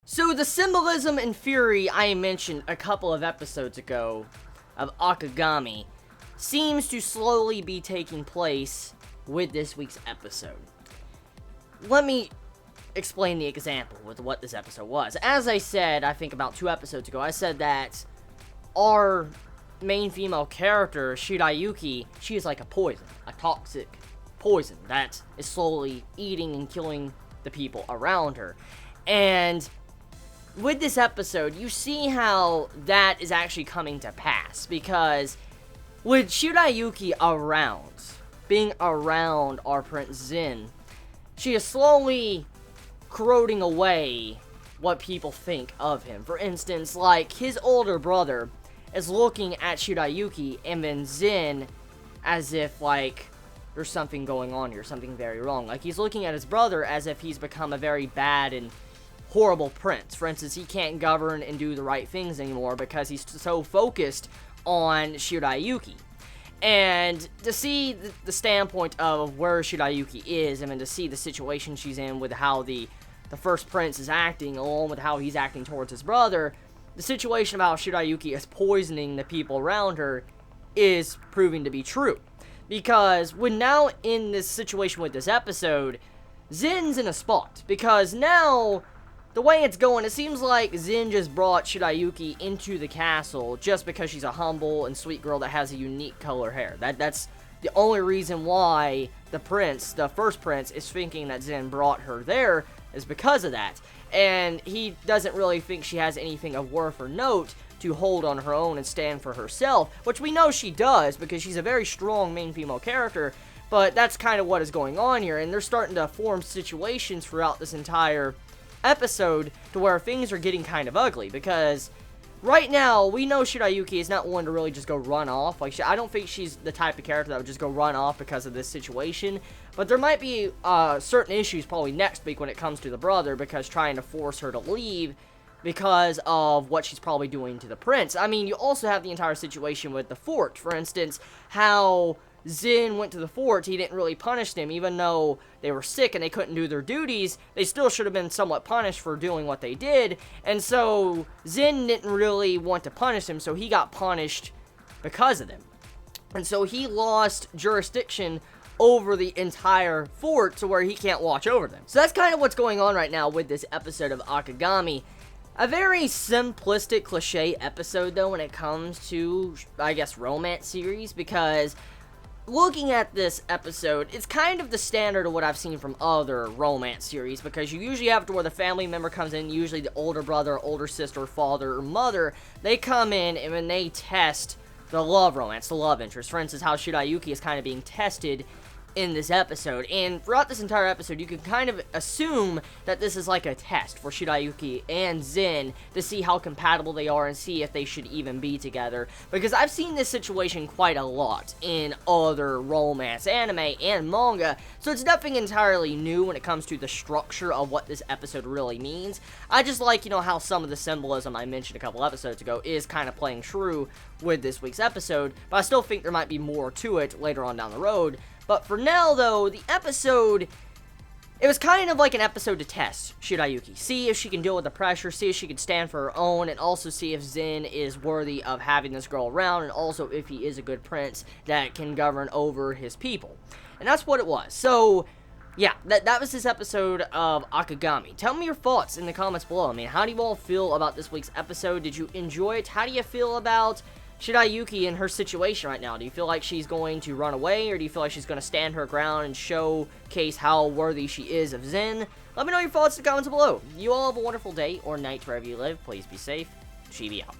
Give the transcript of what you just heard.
So the symbolism and fury I mentioned a couple of episodes ago of Akagami seems to slowly be taking place with this week's episode. Let me explain the example with what this episode was. As I said, I think about 2 episodes ago, I said that our main female character, Shirayuki, she is like a poison, a toxic poison that is slowly eating and killing the people around her. And with this episode, you see how that is actually coming to pass, because with Shirayuki being around our Prince Zen, she is slowly corroding away what people think of him. For instance, like, his older brother is looking at Shirayuki and then Zen as if, like, there's something going on here, something very wrong. Like, he's looking at his brother as if he's become a very bad and horrible prince. For instance, he can't govern and do the right things anymore because he's so focused on Shirayuki. And to see the standpoint of where Shirayuki is, and then to see the situation she's in with how the first prince is acting, along with how he's acting towards his brother, the situation about Shirayuki is poisoning the people around her is proving to be true. Because we're now in this situation with this episode, Zen's in a spot. Because now, the way it's going, it seems like Zen just brought Shirayuki into the castle just because she's a humble and sweet girl that has a unique color hair. That's the only reason why the first prince, is thinking that Zen brought her there, is because of that. And he doesn't really think she has anything of worth or note to hold on her own and stand for herself, which we know she does because she's a very strong main female character, but that's kind of what is going on here, and they're starting to form situations throughout this entire episode to where things are getting kind of ugly, because right now, we know Shirayuki is not one to really just go run off. Like, I don't think she's the type of character that would just go run off because of this situation. But there might be certain issues probably next week when it comes to the brother, because trying to force her to leave because of what she's probably doing to the prince. I mean, you also have the entire situation with the fort. For instance, how Zen went to the fort, he didn't really punish them, even though they were sick and they couldn't do their duties. They still should have been somewhat punished for doing what they did, and so Zen didn't really want to punish them, so he got punished because of them. And so he lost jurisdiction over the entire fort to where he can't watch over them. So that's kind of what's going on right now with this episode of Akagami. A very simplistic, cliche episode, though, when it comes to, I guess, romance series, because looking at this episode, it's kind of the standard of what I've seen from other romance series, because you usually have to where the family member comes in, usually the older brother, older sister, father, or mother. They come in and when they test the love romance, the love interest. For instance, how Shirayuki is kind of being tested in this episode, and throughout this entire episode, you can kind of assume that this is like a test for Shirayuki and Zen to see how compatible they are and see if they should even be together, because I've seen this situation quite a lot in other romance anime and manga, so it's nothing entirely new when it comes to the structure of what this episode really means. I just like, how some of the symbolism I mentioned a couple episodes ago is kind of playing true with this week's episode, but I still think there might be more to it later on down the road. But for now, though, the episode, it was kind of like an episode to test Shirayuki. See if she can deal with the pressure, see if she can stand for her own, and also see if Zen is worthy of having this girl around, and also if he is a good prince that can govern over his people. And that's what it was. So, yeah, that was this episode of Akagami. Tell me your thoughts in the comments below. I mean, how do you all feel about this week's episode? Did you enjoy it? How do you feel about Shirayuki and her situation right now? Do you feel like she's going to run away, or do you feel like she's going to stand her ground and showcase how worthy she is of Zen? Let me know your thoughts in the comments below. You all have a wonderful day or night wherever you live. Please be safe. Chibi out.